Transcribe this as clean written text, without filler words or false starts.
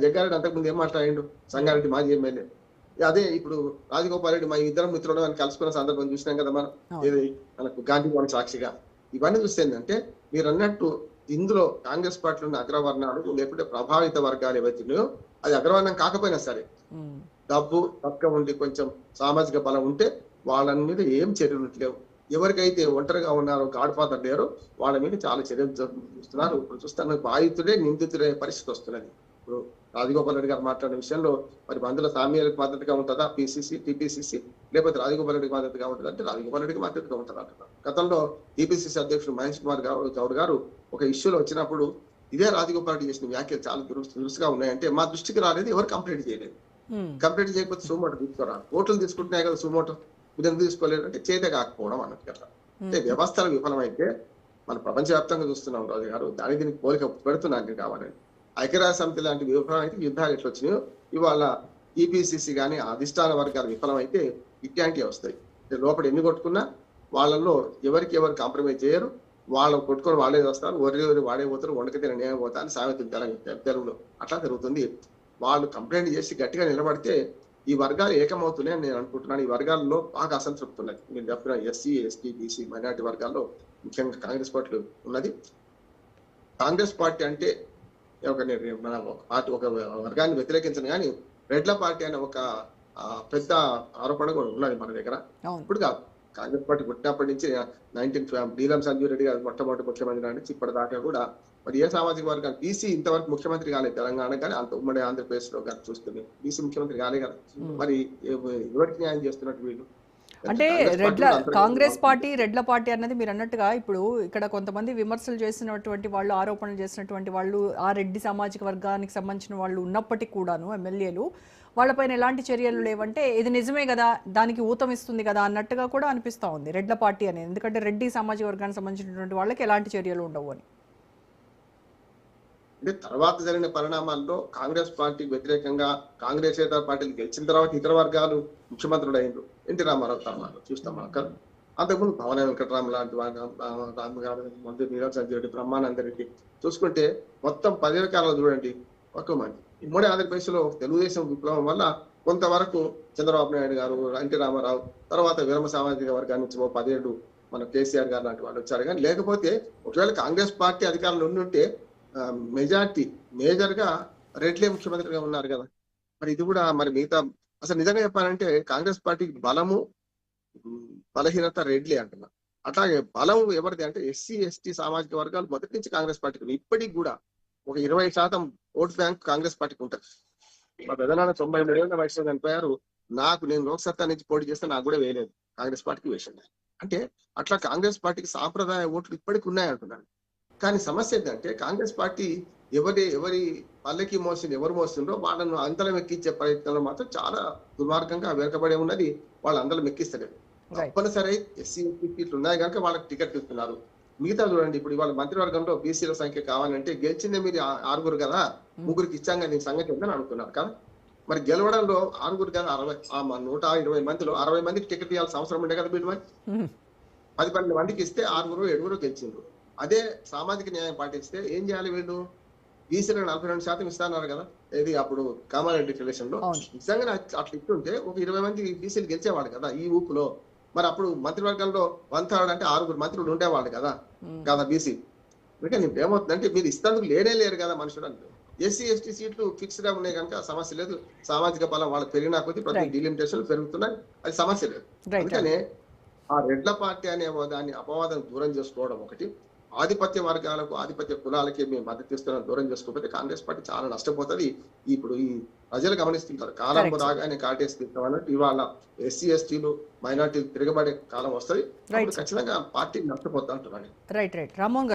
జగ్గారెడ్డి అంతకుముందు ఏం మాట్లాడిండు? సంగారెడ్డి మాజీ ఎమ్మెల్యే. అదే ఇప్పుడు రాజగోపాల్ రెడ్డి మా ఇద్దరం మిత్రులు అని కలుసుకున్న సందర్భం చూసినాం కదా మనం. ఏది మనకు గాంధీ భవన్ సాక్షిగా. ఇవన్నీ చూస్తే ఏంటంటే మీరు అన్నట్టు ఇందులో కాంగ్రెస్ పార్టీలో ఉన్న అగ్రవర్ణాలు లేకుంటే ప్రభావిత వర్గాలు ఏవైతున్నాయో అది అగ్రవర్ణం కాకపోయినా సరే డబ్బు తక్కువ ఉండి కొంచెం సామాజిక బలం ఉంటే వాళ్ళ మీద ఏం చర్యలు లేవు. ఎవరికైతే ఒంటరిగా ఉన్నారో గాడ్ ఫాదర్ లేరో వాళ్ళ మీద చాలా చర్యలు చూస్తున్నారు. ఇప్పుడు చూస్తాను బాధితుడే నిందితుడే పరిస్థితి వస్తున్నది. ఇప్పుడు రాజగోపాల్ రెడ్డి గారు మాట్లాడిన విషయంలో మరి అందులో సామ్యాలకు మద్దతుగా ఉంటుందా పిసిసి టిపిసిసి, లేకపోతే రాజగోపాల్ రెడ్డికి మద్దతుగా ఉంటుంది అంటే రాజగోపాల్ రెడ్డికి మద్దతుగా ఉంటుంది అంటున్నారు. గతంలో టిపిసిసి అధ్యక్షుడు మహేష్ కుమార్ గౌడ్ గారు ఒక ఇష్యూలో వచ్చినప్పుడు ఇదే రాజగోపాల్ రెడ్డి చేసిన వ్యాఖ్యలు చాలా దురుసుగా ఉన్నాయంటే మా దృష్టికి రాలేదు, ఎవరు కంప్లైంట్ చేయలేదు. కంప్లైంట్ చేయకపోతే సుమోటో తీసుకోరా, ఓట్లు తీసుకుంటున్నాయి కదా సుమోటో, మీరు ఎందుకు తీసుకోలేదు అంటే చేతే కాకపోవడం అన్నట్టు కదా. అంటే వ్యవస్థలు విఫలమైతే మనం ప్రపంచవ్యాప్తంగా చూస్తున్నాం రాజు గారు, దానికి దీనికి పోలిక పెడుతున్నాను కావాలని. ఐక్యరాజ్య సమితి లాంటి విఫలమైతే యుద్ధాలు ఎట్లా వచ్చినాయో ఇవాళ ఈపీసీసీ కానీ అధిష్టాన వర్గాలు విఫలమైతే ఇట్లాంటివి వస్తాయి. లోపల ఎన్ని కొట్టుకున్నా వాళ్ళల్లో ఎవరికి ఎవరు కాంప్రమైజ్ చేయరు, వాళ్ళు కొట్టుకొని వాళ్ళే వస్తారు, ఒరి వాడే పోతారు, వండకతే నేను పోతా అని సామెతలు తెలుగులో అట్లా జరుగుతుంది. వాళ్ళు కంప్లైంట్ చేసి గట్టిగా నిలబడితే ఈ వర్గాలు ఏకమవుతున్నాయని నేను అనుకుంటున్నాను. ఈ వర్గాల్లో బాగా అసంతృప్తి ఉన్నది. నేను చెప్పిన ఎస్సీ ఎస్టీ బీసీ మైనార్టీ వర్గాల్లో ముఖ్యంగా కాంగ్రెస్ పార్టీ ఉన్నది. కాంగ్రెస్ పార్టీ అంటే మన పార్టీ ఒక వర్గాన్ని వ్యతిరేకించను కానీ రెడ్ల పార్టీ అనే ఒక పెద్ద ఆరోపణ కూడా ఉన్నది మన దగ్గర. ఇప్పుడు కాదు, కాంగ్రెస్ పార్టీ పుట్టినప్పటి నుంచి నీలం సంజీవ్ రెడ్డి గారు మొట్టమొదటి ముఖ్యమంత్రి నుంచి ఇప్పటిదాకా కూడా మరి ఏ సామాజిక వర్గాలు బీసీ ఇంతవరకు ముఖ్యమంత్రి కాలేదు తెలంగాణ కానీ అంత ఉమ్మడి ఆంధ్రప్రదేశ్ లో కానీ చూస్తుంది బీసీ ముఖ్యమంత్రి కాలే కదా. మరి ఎవరికి న్యాయం చేస్తున్నట్టు వీళ్ళు అంటే రెడ్ల పార్టీ అన్నది మీరు అన్నట్టుగా ఇప్పుడు ఇక్కడ కొంతమంది విమర్శలు చేసినటువంటి వాళ్ళు, ఆరోపణలు చేసినటువంటి వాళ్ళు ఆ రెడ్డి సామాజిక వర్గానికి సంబంధించిన వాళ్ళు ఉన్నప్పటికీ కూడాను ఎమ్మెల్యేలు వాళ్ళపైన ఎలాంటి చర్యలు లేవంటే ఇది నిజమే కదా, దానికి ఊతం ఇస్తుంది కదా అన్నట్టుగా కూడా అనిపిస్తా ఉంది రెడ్ల పార్టీ అనేది. ఎందుకంటే రెడ్డి సామాజిక వర్గానికి సంబంధించినటువంటి వాళ్ళకి ఎలాంటి చర్యలు ఉండవు అని. అంటే తర్వాత జరిగిన పరిణామాల్లో కాంగ్రెస్ పార్టీకి వ్యతిరేకంగా కాంగ్రెస్ ఇతర పార్టీలు గెలిచిన తర్వాత ఇతర వర్గాలు ముఖ్యమంత్రులు అయ్యారు. ఎన్టీ రామారావు తర్వాత చూస్తాం అక్కడ. అంతకుముందు భవన వెంకటరామ లాంటి మంత్రి నీలం సంజయ్ రెడ్డి, బ్రహ్మానంద రెడ్డి చూసుకుంటే మొత్తం 10 కాలంలో చూడండి ఒక్క మంది. ఉమ్మడి ఆంధ్రప్రదేశ్లో తెలుగుదేశం విప్లవం వల్ల కొంతవరకు చంద్రబాబు నాయుడు గారు, ఎన్టీ రామారావు, తర్వాత విరమ సామాజిక వర్గాన్ని నుంచి 10 ఏళ్ళు మన కేసీఆర్ గారు లాంటి వాళ్ళు వచ్చారు. కానీ లేకపోతే ఒకవేళ కాంగ్రెస్ పార్టీ అధికారంలో ఉంటే మేజర్ గా రెడ్లే ముఖ్యమంత్రిగా ఉన్నారు కదా. మరి ఇది కూడా మరి మిగతా అసలు నిజంగా చెప్పాలంటే కాంగ్రెస్ పార్టీకి బలము బలహీనత రెడ్లే అంటున్నారు. అట్లాగే బలం ఎవరిది అంటే ఎస్సీ ఎస్టీ సామాజిక వర్గాలు మొదటి నుంచి కాంగ్రెస్ పార్టీకి ఇప్పటికి కూడా ఒక 20% ఓట్ బ్యాంక్ కాంగ్రెస్ పార్టీకి ఉంటుంది. మా పెదనాన్న 93 ఏళ్ళ వయసులో చనిపోయారు. నేను లోక్సత్తా నుంచి పోటీ చేస్తే నాకు కూడా వేయలేదు, కాంగ్రెస్ పార్టీకి వేసింది. అంటే అట్లా కాంగ్రెస్ పార్టీకి సాంప్రదాయ ఓట్లు ఇప్పటికి ఉన్నాయంటున్నాను. కానీ సమస్య ఏంటంటే కాంగ్రెస్ పార్టీ ఎవరి పల్లెకి ఎవరు మోస్తుందో వాళ్ళను అందలం ఎక్కించే ప్రయత్నంలో మాత్రం చాలా దుర్మార్గంగా వెనకబడి ఉన్నది. వాళ్ళు అందలం ఎక్కిస్తలేదు. తప్పనిసరి ఎస్సీ ఎస్టీ సీట్లు ఉన్నాయి కనుక వాళ్ళకి టికెట్ ఇస్తున్నారు. మిగతా చూడండి ఇప్పుడు ఇవాళ మంత్రివర్గంలో బీసీల సంఖ్య కావాలంటే గెలిచిందే మీరు 6 కదా, 3కి ఇచ్చాం కానీ సంగతి ఉందని అనుకున్నారు కదా. మరి గెలవడంలో 6 కదా 120 మందిలో 60 మందికి టికెట్ ఇవ్వాల్సిన అవసరం ఉండే కదా. వీళ్ళు 10-12 మందికి ఇస్తే 6-7 గెలిచిండ్రు. అదే సామాజిక న్యాయం పాటిస్తే ఏం చేయాలి వీళ్ళు? బీసీలకు 42% ఇస్తున్నారు కదా, ఏది అప్పుడు కామారెడ్డి రిలేషన్ లో. నిజంగా అట్లా ఇస్తుంటే ఒక 20 మంది బీసీలు గెలిచేవాడు కదా ఈ ఊపులో. మరి అప్పుడు మంత్రివర్గంలో 1/3 అంటే 6 మంత్రులు ఉండేవాళ్ళు కదా బీసీ. అంటే ఏమవుతుందంటే మీరు ఇస్తందుకు లేరు కదా మనుషులు. ఎస్సీ ఎస్టీ సీట్లు ఫిక్స్ గా ఉన్నాయి కనుక సమస్య లేదు. సామాజిక బలం వాళ్ళకి పెరిగినా కొద్ది ప్రతి డిలిమిటేషన్ పెరుగుతున్నాయి, అది సమస్య లేదు. అందుకనే ఆ రెడ్ల పార్టీ అనే దాన్ని అపవాదం దూరం చేసుకోవడం ఒకటి, ఆధిపత్య వర్గాలకు ఆధిపత్య కులాలకి మేము మద్దతు ఇస్తున్న దూరం చేసుకోకపోతే కాంగ్రెస్ పార్టీ చాలా నష్టపోతుంది. ఇప్పుడు ఈ ప్రజలు గమనిస్తుంటారు, కాలం రాగానే కాటేసి తింటామన్నట్టు ఇవాళ ఎస్సీ ఎస్టీలు మైనార్టీలు తిరగబడే కాలం వస్తుంది, ఖచ్చితంగా పార్టీ నష్టపోతా అంటున్నాను. Right right Rammohan